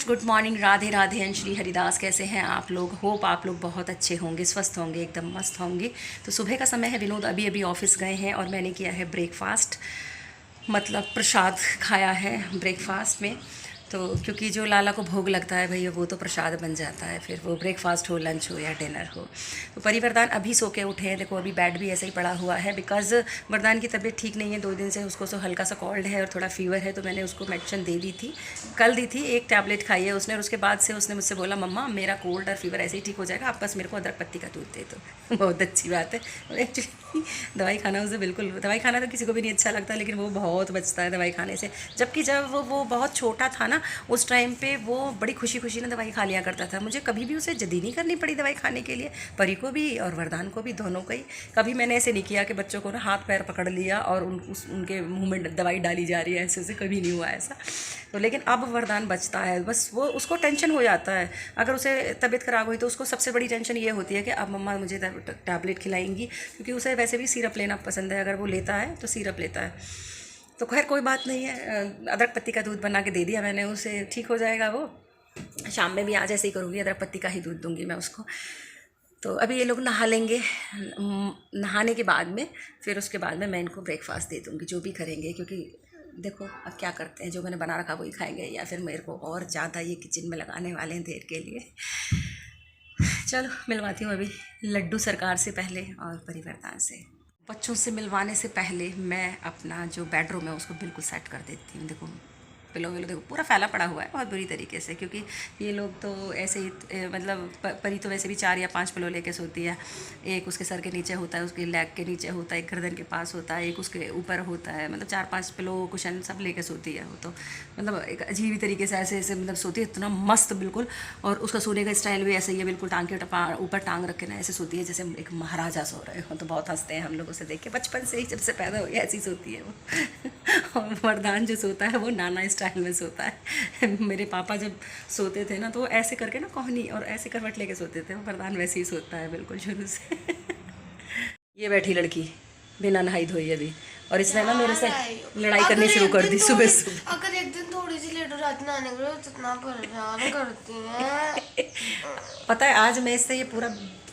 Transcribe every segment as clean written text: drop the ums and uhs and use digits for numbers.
Friends, good morning. Radhe Radhe. Anjali Haridas, कैसे हैं आप लोग? होप आप लोग बहुत अच्छे होंगे, स्वस्थ होंगे, एकदम मस्त होंगे। तो सुबह का समय है, विनोद अभी अभी ऑफिस गए हैं और मैंने किया है ब्रेकफास्ट, मतलब प्रसाद खाया है ब्रेकफास्ट में। तो क्योंकि जो लाला को भोग लगता है भैया, वो तो प्रसाद बन जाता है, फिर वो ब्रेकफास्ट हो, लंच हो या डिनर हो। तो परिवरदान अभी सो के उठे हैं। देखो अभी बेड भी ऐसे ही पड़ा हुआ है, बिकॉज़ वरदान की तबीयत ठीक नहीं है 2 दिन से। उसको हल्का सा कॉल्ड है और थोड़ा फीवर है, तो मैंने उसको मेडिसिन दे दी थी, कल दी थी। एक टैबलेट खाई है उसने और उसके बाद से उसने मुझसे बोला, मम्मा मेरा कोल्ड और फीवर ऐसे ही ठीक हो जाएगा, आप बस मेरे को अदरक पत्ती का दूध दे दो। बहुत अच्छी बात है। एक्चुअली दवाई खाना उसे बिल्कुल, दवाई खाना तो किसी को भी नहीं अच्छा लगता, लेकिन वो बहुत बचता है दवाई खाने से। जबकि जब वो बहुत छोटा था ना, उस टाइम पे वो बड़ी खुशी खुशी ना दवाई खा लिया करता था। मुझे कभी भी उसे जदी नहीं करनी पड़ी दवाई खाने के लिए, परी को भी और वरदान को भी, दोनों को ही। कभी मैंने ऐसे नहीं किया कि बच्चों को ना हाथ पैर पकड़ लिया और उनके मुंह में दवाई डाली जा रही है, ऐसे उसे कभी नहीं हुआ ऐसा। तो लेकिन अब वरदान बचता है, बस वो उसको टेंशन हो जाता है। अगर उसे तबीयत ख़राब हुई तो उसको सबसे बड़ी टेंशन ये होती है कि अब मम्मा मुझे टैबलेट खिलाएंगी, क्योंकि उसे वैसे भी सिरप लेना पसंद है। अगर वो लेता है तो सिरप लेता है। तो खैर कोई बात नहीं है, अदरक पत्ती का दूध बना के दे दिया मैंने उसे, ठीक हो जाएगा वो। शाम में भी आज ऐसे ही करूँगी, अदरक पत्ती का ही दूध दूंगी मैं उसको। तो अभी ये लोग नहा लेंगे, नहाने के बाद में फिर उसके बाद में मैं इनको ब्रेकफास्ट दे दूँगी, जो भी करेंगे। क्योंकि देखो अब क्या करते हैं, जो मैंने बना रखा वही खाएंगे, या फिर मेरे को और ज़्यादा ये किचन में लगाने वाले हैं देर के लिए। चलो मिलवाती हूँ अभी लड्डू सरकार से पहले और परिवर्तन से। बच्चों से मिलवाने से पहले मैं अपना जो बेडरूम है उसको बिल्कुल सेट कर देती हूँ। देखो पिलो विलो देखो पूरा फैला पड़ा हुआ है बहुत बुरी तरीके से, क्योंकि ये लोग तो ऐसे ही मतलब परी तो वैसे भी 4 या 5 पिलो लेके सोती है। एक उसके सर के नीचे होता है, उसके लेग के नीचे होता है, एक गर्दन के पास होता है, एक उसके ऊपर होता है। मतलब 4-5 पिलो कुशन सब लेके सोती है वो तो, मतलब एक अजीब ही तरीके से ऐसे ऐसे मतलब सोती है, इतना मस्त बिल्कुल। और उसका सोने का स्टाइल भी ऐसे ही है, बिल्कुल टांग के ऊपर टांग रख के ना ऐसे सोती है जैसे एक महाराजा सो रहे हो। तो बहुत हंसते हैं हम लोग उसे देख के, बचपन से ही जब से पैदा हुई ऐसी सोती है वो। और वरदान जो सोता है वो नाना स्टाइल में सोता है। मेरे पापा जब सोते थे ना तो वो ऐसे करके ना कोहनी और ऐसे करवट लेके सोते थे, वो वरदान वैसे ही सोता है बिल्कुल शुरू से। ये बैठी लड़की बिना नहाई धोई अभी, और इसने ना मेरे से लड़ाई करनी शुरू कर दी सुबह सुबह। अगर एक दिन थोड़ी सी लेट हो जाती नहाने के लिए तो इतना परेशान करती है। पता है आज मैं इससे ये पूरा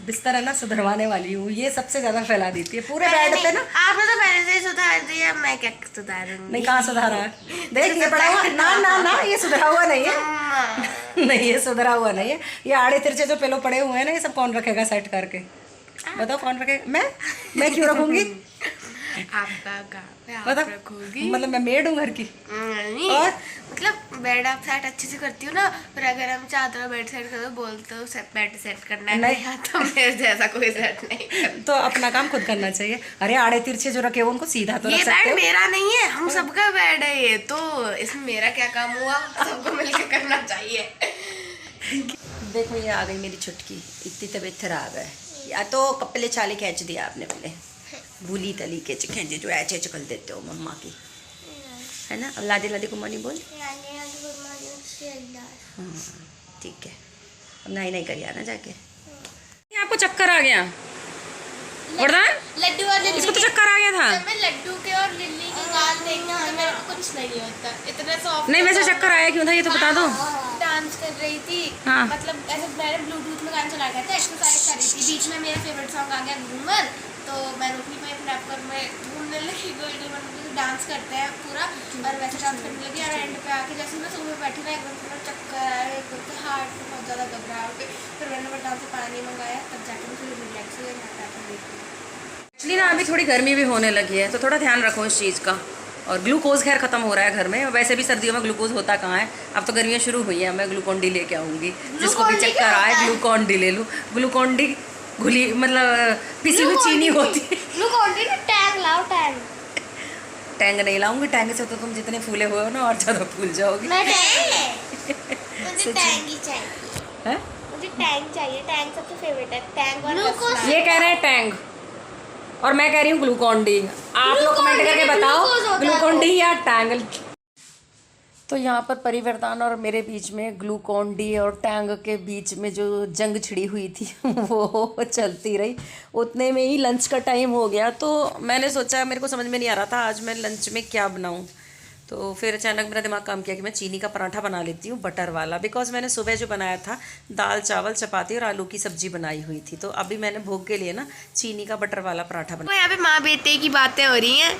बिस्तर है ना सुधरवाने वाली हूँ। ये सबसे ज्यादा फैला देती है पूरे बेड पे ना। आपने तो पहले से ही सुधार दिया, मैं क्या सुधारूंगी? नहीं, कहाँ सुधारा है? देख ये पड़ा हुआ ना ना ना, ये सुधरा हुआ नहीं है। नहीं ये सुधरा हुआ नहीं है। ये आड़े तिरछे जो पिलो पड़े हुए हैं ना, ये सब कौन रखेगा सेट करके? बताओ कौन रखेगा? मैं क्यों रखूंगी? आपका काम आप मतलब रखोगी। मतलब मैं मेड हूँ घर की? नहीं, और मतलब बेड आप सेट अच्छे से करती हो ना, फिर अगर हम चाहते हो बेड सेट कर दो, बोलते हो बेड सेट करना है, नहीं। तो मेरे जैसा कोई सेट नहीं करता। तो अपना काम खुद करना चाहिए। अरे आड़े तिरछे जो रखे हो उनको सीधा तो ये रख सकते बेड हो। मेरा नहीं है, हम सबका बेड है ये, तो इसमें मेरा क्या काम हुआ? सबको मिलकर करना चाहिए। देखो ये आ गई मेरी छुटकी, इतनी तबीयत खराब है। या तो कपड़े छाले खींच दिया आपने पहले, भूली तली के खींचे जो ऐसे चकल देते हो मम्मा की, है ना? अब लादे लादे को मनी बोल। हाँ ठीक है, अब नहीं नहीं करिए ना जाके। आपको चक्कर आ गया वरदान? लड्डू और लिल्ली इसको तो चक्कर आ गया था। जब मैं लड्डू के और लिल्ली के गाल देखती हूँ तो मेरे को कुछ नहीं होता, इतना सॉफ्ट। नहीं वैसे चक्कर आया क्यों था ये तो बता दो। डांस कर रही थी, हाँ। मतलब ऐसे मैंने ब्लूटूथ में गाना चला गया था, एक्सरसाइज कर रही थी, बीच में मेरा फेवरेट सॉन्ग आ गया घूमर, तो मैं रुक नहीं पाई, अपने आप पर मैं घूमने लगी, गोल्डी बन डांस करते हैं पूरा, और वैसे डांस करने लगी। और एंड पे आके जैसे मैं सुबह बैठी ना, एकदम से चक्कर आया, एकदम से हार्ट में बहुत ज़्यादा घबराहट हुई। फिर मैंने बटान से पानी मंगाया, तब जाकर मैं थोड़ी रिलैक्स हुई। एक्चुअली ना अभी थोड़ी गर्मी भी होने लगी है, तो थोड़ा ध्यान रखो इस चीज़ का। और ग्लूकोज खैर ख़त्म हो रहा है घर में, वैसे भी सर्दियों में ग्लूकोज होता कहाँ है। अब तो गर्मियाँ शुरू हुई हैं, मैं ग्लूकोन डी लेके आऊँगी। जिसको भी चक्कर आए ग्लूकोन डी ले लूँ। ग्लूकोन डी घुली मतलब पिसी हुई चीनी होती है। ग्लूकोन डी टैंग लाओ, टैंग। टैंग नहीं लाऊंगी, टैंग से तो तुम जितने फूले हुए हो ना और ज़्यादा फूल जाओगी। मुझे टैंग ही चाहिए। हैं? मुझे टैंग चाहिए, टैंग सबसे फेवरेट है, टैंग और ये कह रहे हैं टैंग और मैं कह रही हूँ ग्लूकोन डी। आप लोग कमेंट करके बताओ ग्लूकोन डी या टैंग। तो यहाँ पर परिवर्तन और मेरे बीच में ग्लूकोन डी और टैंग के बीच में जो जंग छिड़ी हुई थी वो चलती रही। उतने में ही लंच का टाइम हो गया, तो मैंने सोचा, मेरे को समझ में नहीं आ रहा था आज मैं लंच में क्या बनाऊँ। तो फिर अचानक मेरा दिमाग काम किया कि मैं चीनी का पराठा बना लेती हूँ बटर वाला, बिकॉज मैंने सुबह जो बनाया था दाल चावल चपाती और आलू की सब्जी बनाई हुई थी, तो अभी मैंने भोग के लिए ना चीनी का बटर वाला पराठा तो बनाया। यहाँ पे माँ बेटे की बातें हो रही हैं,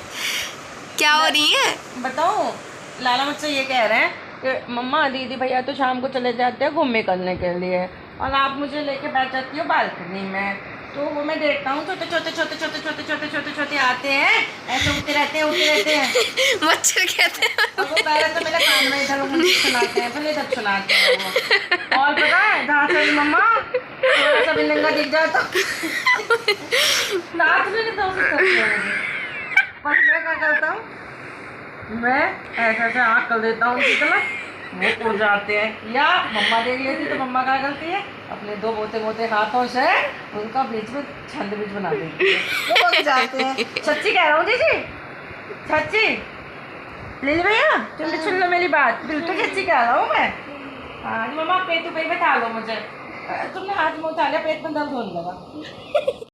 क्या हो रही हैं? बताओ, लाला मुझसे ये कह रहे हैं कि मम्मा दीदी भैया तो शाम को चले जाते हैं घूमने करने के लिए और आप मुझे लेके बैठ जाती हो बालकनी में, तो वो मैं देखता हूँ छोटे छोटे छोटे छोटे छोटे छोटे छोटे छोटे आते हैं, ऐसे उड़ते रहते हैं मच्छर कहते हैं। और वो पहले तो मेरे कान में इधर उंगली सुनाते हैं, फिर इधर सुनाते हैं वो, और पता है जहाँ से मम्मा थोड़ा सा भी नंगा दिख जाए तो नाच भी नहीं तो करती है मुझे। पर मैं क्या करता हूँ, मैं ऐसे ऐसे आँख कर देता हूँ कितना वो उड़ जाते हैं, या मम्मा देख लेती तो मम्मा क्या करती है अपने दो मोटे मोटे हाथों से उनका बीच में छंद बीच बना देती है, वो उड़ जाते हैं। सच्ची कह रहा हूँ दीदी, सच्ची लिली भैया जल्दी सुन लो मेरी बात, बिल्कुल सच्ची कह रहा हूँ मैं। हाँ मम्मा पेट पे बैठा लो मुझे, तुमने हाथ में उठा लिया पेट में दर्द होने लगा।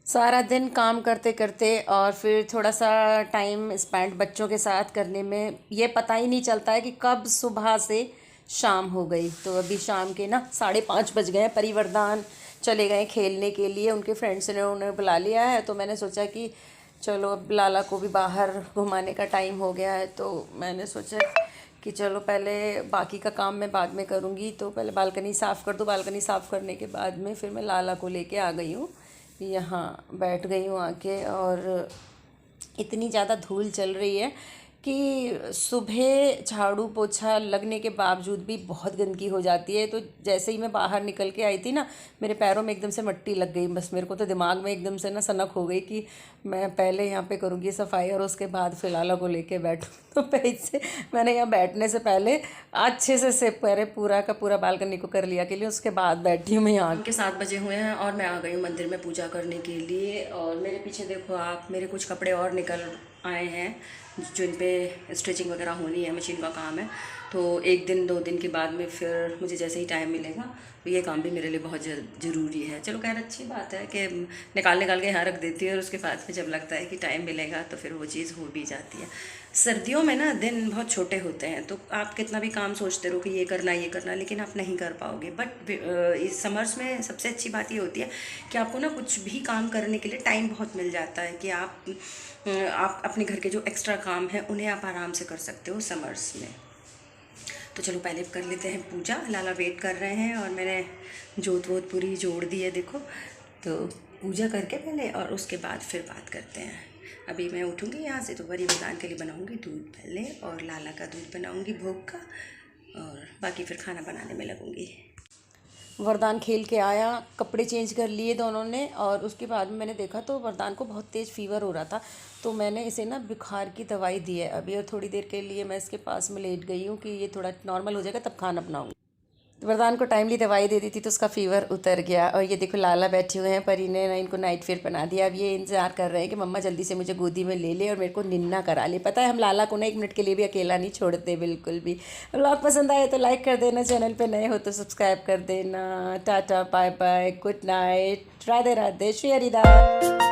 सारा दिन काम करते करते और फिर थोड़ा सा टाइम स्पेंड बच्चों के साथ करने में ये पता ही नहीं चलता है कि कब सुबह से शाम हो गई। तो अभी शाम के ना 5:30 बज गए हैं। परिवर्तन चले गए खेलने के लिए, उनके फ्रेंड्स ने उन्हें बुला लिया है, तो मैंने सोचा कि चलो अब लाला को भी बाहर घुमाने का टाइम हो गया है, तो मैंने सोचा कि चलो पहले बाकी का काम मैं बाद में करूँगी, तो पहले बालकनी साफ़ कर दूँ। बालकनी साफ़ करने के बाद में फिर मैं लाला को लेके आ गई हूँ, यहाँ बैठ गई हूँ आके, और इतनी ज़्यादा धूल चल रही है कि सुबह झाड़ू पोछा लगने के बावजूद भी बहुत गंदगी हो जाती है। तो जैसे ही मैं बाहर निकल के आई थी ना, मेरे पैरों में एकदम से मिट्टी लग गई। बस मेरे को तो दिमाग में एकदम से ना सनक हो गई कि मैं पहले यहाँ पे करूँगी सफाई और उसके बाद फिर लाला को लेके बैठूँ। तो पेज से मैंने यहाँ बैठने से पहले अच्छे से पहले पूरा का पूरा बालकनी को कर लिया के लिए, उसके बाद बैठी हूँ मैं यहाँ। के 7 बजे हुए हैं और मैं आ गई हूँ मंदिर में पूजा करने के लिए। और मेरे पीछे देखो आप, मेरे कुछ कपड़े और निकल आए हैं जिन पे स्टिचिंग वगैरह होनी है, मशीन का काम है। तो 1 दिन 2 दिन के बाद में फिर मुझे जैसे ही टाइम मिलेगा तो ये काम भी मेरे लिए बहुत ज़रूरी है। चलो खैर अच्छी बात है कि निकाल के यहाँ रख देती है और उसके बाद में जब लगता है कि टाइम मिलेगा तो फिर वो चीज़ हो भी जाती है। सर्दियों में ना दिन बहुत छोटे होते हैं, तो आप कितना भी काम सोचते रहो कि ये करना, लेकिन आप नहीं कर पाओगे। बट इस समर्स में सबसे अच्छी बात ये होती है कि आपको ना कुछ भी काम करने के लिए टाइम बहुत मिल जाता है कि आप अपने घर के जो एक्स्ट्रा काम हैं उन्हें आप आराम से कर सकते हो समर्स में। तो चलो पहले कर लेते हैं पूजा। लाला वेट कर रहे हैं और मैंने जोत वोत पूरी जोड़ दी है देखो। तो पूजा करके पहले और उसके बाद फिर बात करते हैं। अभी मैं उठूँगी यहाँ से तो परिवर्तन के लिए बनाऊँगी दूध पहले, और लाला का दूध बनाऊँगी भोग का, और बाकी फिर खाना बनाने में लगूँगी। वरदान खेल के आया, कपड़े चेंज कर लिए दोनों ने, और उसके बाद में मैंने देखा तो वरदान को बहुत तेज़ फीवर हो रहा था, तो मैंने इसे ना बुखार की दवाई दी है अभी, और थोड़ी देर के लिए मैं इसके पास में लेट गई हूँ कि ये थोड़ा नॉर्मल हो जाएगा तब खाना बनाऊँगी। वरदान को टाइमली दवाई दे दी थी तो उसका फ़ीवर उतर गया। और ये देखो लाला बैठे हुए हैं, परी ने ना इनको नाइट फेयर पहना दिया। अब ये इंतज़ार कर रहे हैं कि मम्मा जल्दी से मुझे गोदी में ले ले और मेरे को निन्ना करा ले। पता है हम लाला को ना 1 मिनट के लिए भी अकेला नहीं छोड़ते बिल्कुल भी। व्लॉग पसंद आए तो लाइक कर देना, चैनल पे नए हो तो सब्सक्राइब कर देना। Tata bye bye, good night, Radhe Radhe, Shri Haridas.